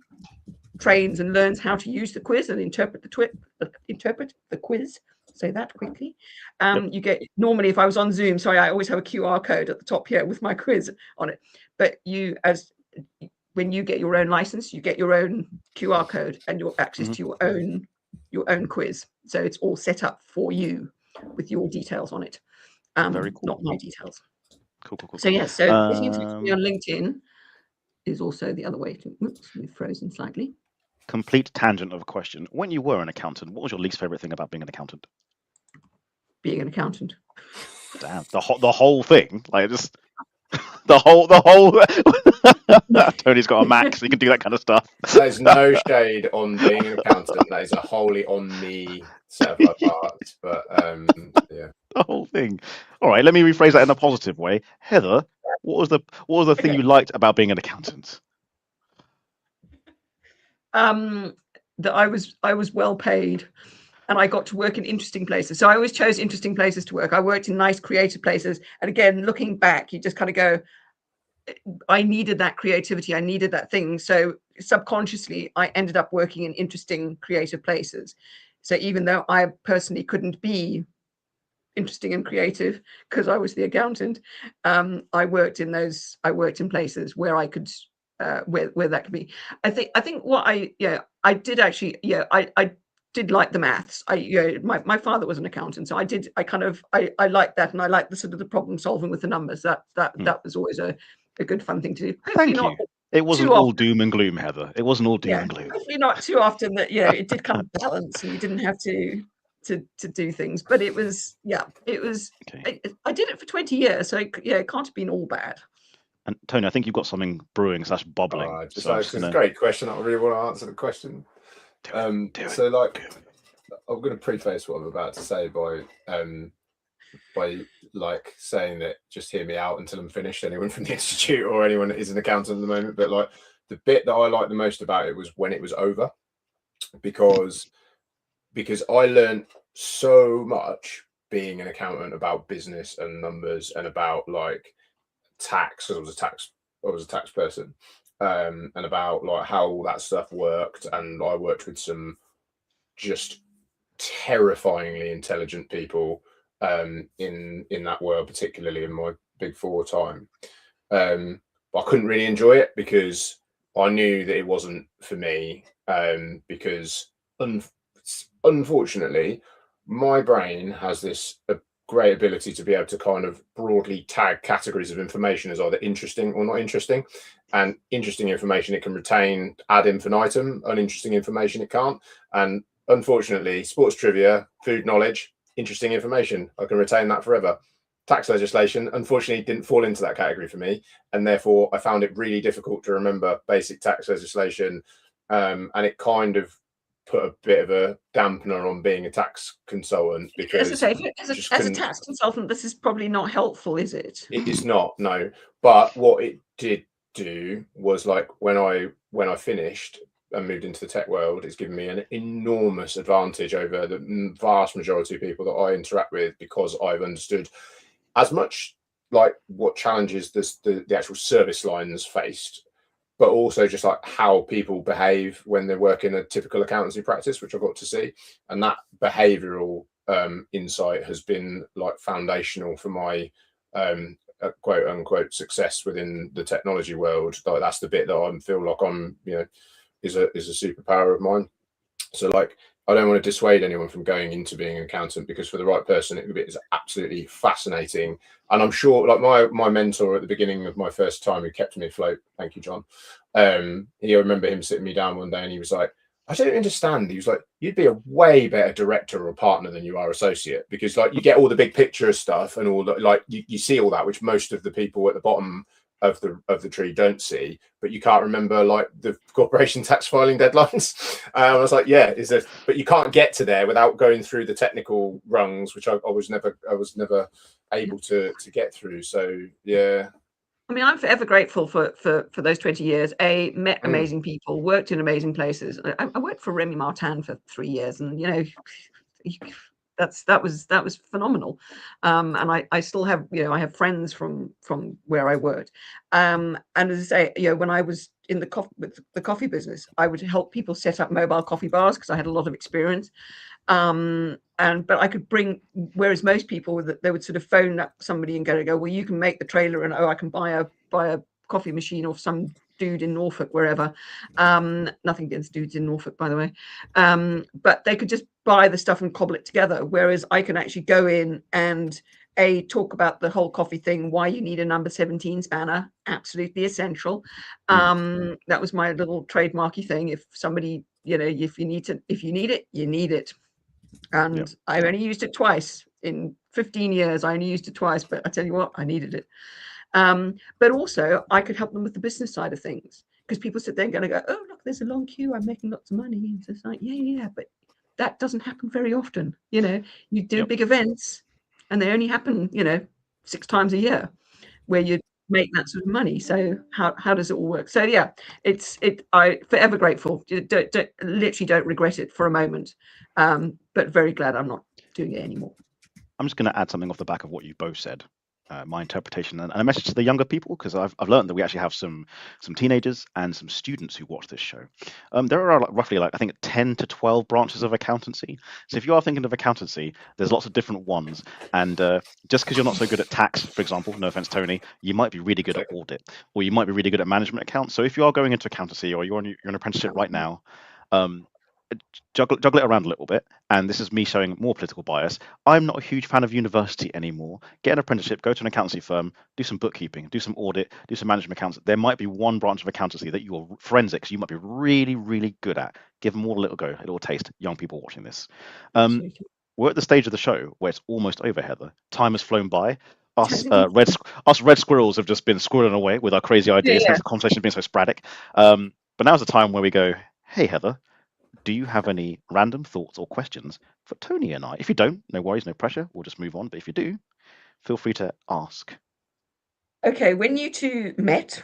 trains and learns how to use the quiz and interpret the quiz, say that quickly, you get, normally if I was on Zoom, sorry, I always have a QR code at the top here with my quiz on it, but when you get your own license, you get your own QR code and your access to your own quiz. So it's all set up for you with your details on it. Very cool. Not my details. Cool, cool, cool, So cool. yes, so getting in touch with me on LinkedIn is also the other way to. Oops, we've frozen slightly. Complete tangent of a question. When you were an accountant, what was your least favorite thing about being an accountant? Being an accountant. Damn, the whole thing, like just the whole. Tony's got a Mac, so he can do that kind of stuff. There's no shade on being an accountant. That is a wholly on me set of parts. But yeah, The whole thing. All right, let me rephrase that in a positive way. Heather, what was the thing Okay. you liked about being an accountant? That I was well paid, and I got to work in interesting places. So I always chose interesting places to work. I worked in nice creative places, and again, looking back, you just kind of go, I needed that creativity, I needed that thing. So subconsciously I ended up working in interesting creative places. So even though I personally couldn't be interesting and creative because I was the accountant, I worked in places where I could where that could be. I think what I did actually, I did like the maths. My father was an accountant, so I liked that, and I liked the sort of the problem solving with the numbers. That was always a good fun thing to do. Hopefully Thank not you. It wasn't too all often. doom and gloom, Heather. It wasn't all doom and gloom. Hopefully not too often. That it did kind of balance, and you didn't have to do things. But it was Okay. I did it for 20 years, so it can't have been all bad. And Tony, I think you've got something brewing / bubbling. just, So it's a great question. I really want to answer the question. So like, I'm going to preface what I'm about to say by like saying that just hear me out until I'm finished, anyone from the institute or anyone that is an accountant at the moment. But like, the bit that I liked the most about it was when it was over, because I learned so much being an accountant about business and numbers and about like tax, because I was a tax person, and about like how all that stuff worked. And I worked with some just terrifyingly intelligent people in that world, particularly in my Big Four time. But I couldn't really enjoy it because I knew that it wasn't for me, because unfortunately my brain has this great ability to be able to kind of broadly tag categories of information as either interesting or not interesting. And interesting information it can retain ad infinitum, uninteresting information it can't. And unfortunately, sports trivia, food knowledge, interesting information, I can retain that forever. Tax legislation, unfortunately, didn't fall into that category for me, and therefore I found it really difficult to remember basic tax legislation, and it kind of put a bit of a dampener on being a tax consultant, because as I say, as a tax consultant, this is probably not helpful, is it? It is not, no. But what it did do was, like, when I finished and moved into the tech world, it's given me an enormous advantage over the vast majority of people that I interact with, because I've understood as much like what challenges the actual service lines faced, but also just like how people behave when they work in a typical accountancy practice, which I got to see. And that behavioral insight has been like foundational for my quote unquote success within the technology world. Like, that's the bit that I feel like I'm, is a superpower of mine. So like, I don't want to dissuade anyone from going into being an accountant, because for the right person, it is absolutely fascinating. And I'm sure, like, my mentor at the beginning of my first time, who kept me afloat, thank you, John. I remember him sitting me down one day, and he was like, I don't understand. He was like, you'd be a way better director or partner than you are associate, because like you get all the big picture stuff and all that, like you see all that, which most of the people at the bottom of the tree don't see, but you can't remember like the corporation tax filing deadlines. I was like, yeah, but you can't get to there without going through the technical rungs, which I was never able to get through. So yeah. I mean, I'm forever grateful for those 20 years. Met amazing people, worked in amazing places. I worked for Remy Martin for 3 years, and that was phenomenal. And I still have, I have friends from where I worked. And as I say, when I was in the coffee business, I would help people set up mobile coffee bars because I had a lot of experience. But I could bring, whereas most people they would sort of phone up somebody and go, well, you can make the trailer, and I can buy a coffee machine off some dude in Norfolk, wherever. Nothing against dudes in Norfolk, by the way. But they could just buy the stuff and cobble it together, whereas I can actually go in and talk about the whole coffee thing, why you need a number 17 spanner, absolutely essential. That was my little trademarky thing. If somebody, if you need it, you need it. And I only used it twice in 15 years. I only used it twice, but I tell you what, I needed it. But also I could help them with the business side of things, because people sit there and going to go, oh, look, there's a long queue, I'm making lots of money. And it's like, yeah, but that doesn't happen very often. You do big events and they only happen, 6 times a year where you make that sort of money. So how does it all work? So yeah, I forever grateful. Literally don't regret it for a moment. But very glad I'm not doing it anymore. I'm just going to add something off the back of what you both said. My interpretation and a message to the younger people, because I've learned that we actually have some teenagers and some students who watch this show. There are roughly I think 10 to 12 branches of accountancy. So if you are thinking of accountancy, there's lots of different ones. And just because you're not so good at tax, for example, no offense, Tony, you might be really good at audit, or you might be really good at management accounts. So if you are going into accountancy, or you're in an apprenticeship right now, juggle it around a little bit. And this is me showing more political bias. I'm not a huge fan of university anymore. Get an apprenticeship, go to an accountancy firm, do some bookkeeping, do some audit, do some management accounts. There might be one branch of accountancy that you are forensics you might be really, really good at. Give them all a little go, a little taste. Young people watching this. We're at the stage of the show where it's almost over, Heather. Time has flown by. Us red squirrels have just been squirreling away with our crazy ideas. Hence the conversation has been so sporadic. But now's the time where we go, hey, Heather, do you have any random thoughts or questions for Tony and I? If you don't, no worries, no pressure. We'll just move on. But if you do, feel free to ask. Okay, when you two met,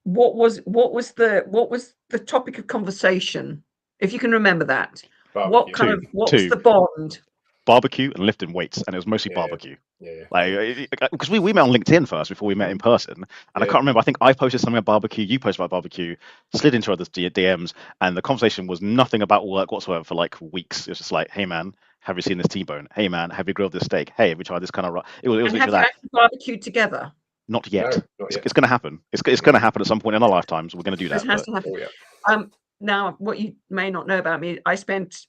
what was the topic of conversation? If you can remember that. Barbecue. What was the bond? Barbecue and lifting weights, and it was mostly barbecue. Because we met on LinkedIn first before we met in person, and I can't remember. I think I posted something about barbecue, you posted about barbecue, slid into other DMs, and the conversation was nothing about work whatsoever for like weeks. It was just like, hey man, have you seen this T-bone? Hey man, have you grilled this steak? Hey, have you tried this kind of? It was and have you actually barbecued together? Not yet. No, not yet. It's going to happen. It's going to happen at some point in our lifetimes. We're going to do that. It has to happen. Now, what you may not know about me, I spent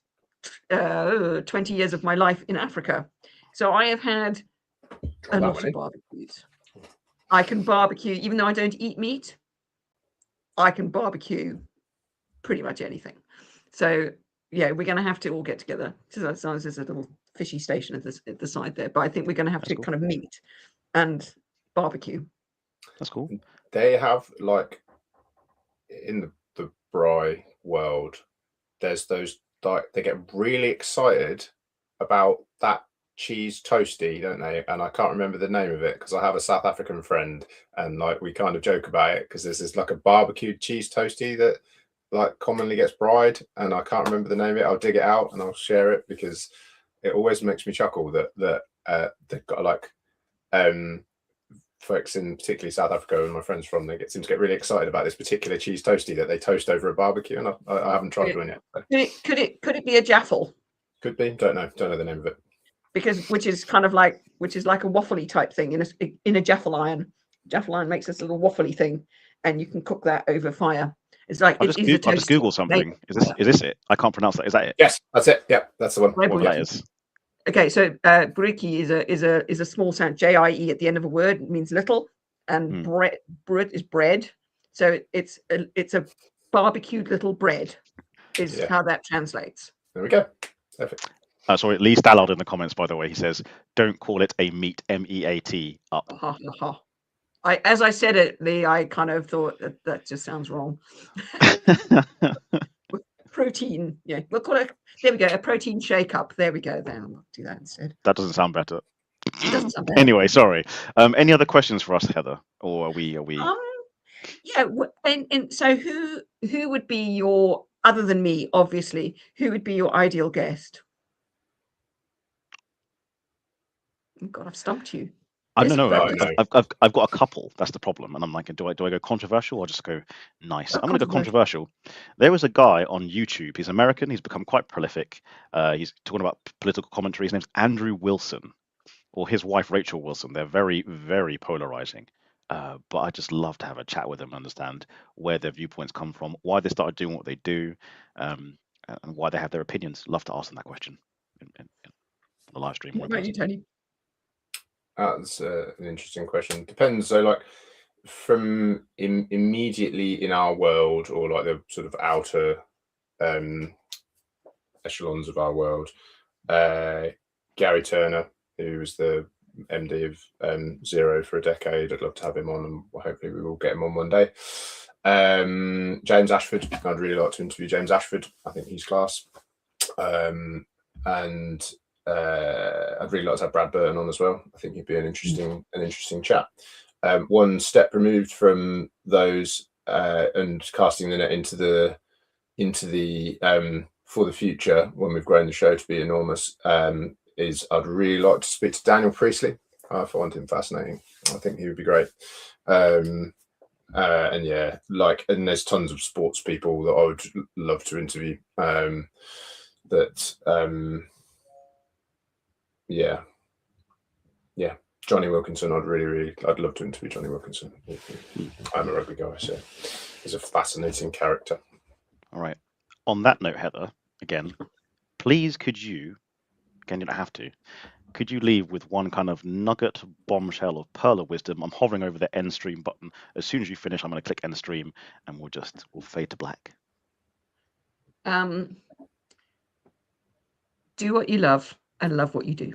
20 years of my life in Africa, so I have had a lot of barbecues. I can barbecue, even though I don't eat meat. I can barbecue pretty much anything. So yeah, we're going to have to all get together. So there's a little fishy station at the side there, but I think we're going to have to kind of meet and barbecue. That's cool. They have in the braai world, there's those they get really excited about that cheese toasty, don't they? And I can't remember the name of it because I have a South African friend, and we kind of joke about it because there's this a barbecued cheese toasty that commonly gets braaied, and I can't remember the name of it. I'll dig it out and I'll share it because it always makes me chuckle that they've got folks in particularly South Africa and my friends from, they seem to get really excited about this particular cheese toasty that they toast over a barbecue, and I haven't tried one yet. So. Could it be a jaffle? Could be. Don't know the name of it. Which is like a waffly type thing in a jaffle iron. Jaffle iron makes this little waffly thing, and you can cook that over fire. It's like I'll just Google something. Is this it? I can't pronounce that. Is that it? Yes, that's it. Yeah, that's the one. What that is. Okay, so briki is a small sound. JIE at the end of a word. It means little, and bread is bread. So it's a barbecued little bread is how that translates. There we go. Perfect. Sorry, Lee Stallard in the comments, by the way, he says, "Don't call it a meat, MEAT up." As I said it, Lee, I kind of thought that just sounds wrong. Protein, yeah, we'll call it. There we go, a protein shake up. There we go. Then I'll do that instead. That doesn't sound better. It doesn't sound better. Anyway, sorry. Any other questions for us, Heather, or are we? Yeah, and so who would be your, other than me, obviously, who would be your ideal guest? Oh God, I've stumped you. I don't know. I've got a couple. That's the problem, and I'm like, do I go controversial or just go nice? I'm going to go controversial. There was a guy on YouTube. He's American. He's become quite prolific. He's talking about political commentary. His name's Andrew Wilson, or his wife Rachel Wilson. They're very, very polarizing. But I just love to have a chat with them and understand where their viewpoints come from, why they started doing what they do, and why they have their opinions. Love to ask them that question in the live stream. What about you, Tony? That's an interesting question. Depends. So, like, from immediately in our world, or like the sort of outer echelons of our world, Gary Turner, who was the MD of Zero for a decade. I'd love to have him on, and hopefully we will get him on one day. James Ashford, I'd really like to interview James Ashford. I think he's class. And I'd really like to have Brad Burton on as well. I think he'd be an interesting chat. One step removed from those and casting the net into the for the future, when we've grown the show to be enormous, is I'd really like to speak to Daniel Priestley. I find him fascinating. I think he would be great. And yeah, and there's tons of sports people that I would love to interview. Yeah, Johnny Wilkinson. I'd love to interview Johnny Wilkinson. I'm a rugby guy, so he's a fascinating character. All right. On that note, Heather, again, please could you, again, you don't have to, could you leave with one kind of nugget, bombshell, or pearl of wisdom? I'm hovering over the end stream button. As soon as you finish, I'm going to click end stream, and we'll fade to black. Do what you love and love what you do.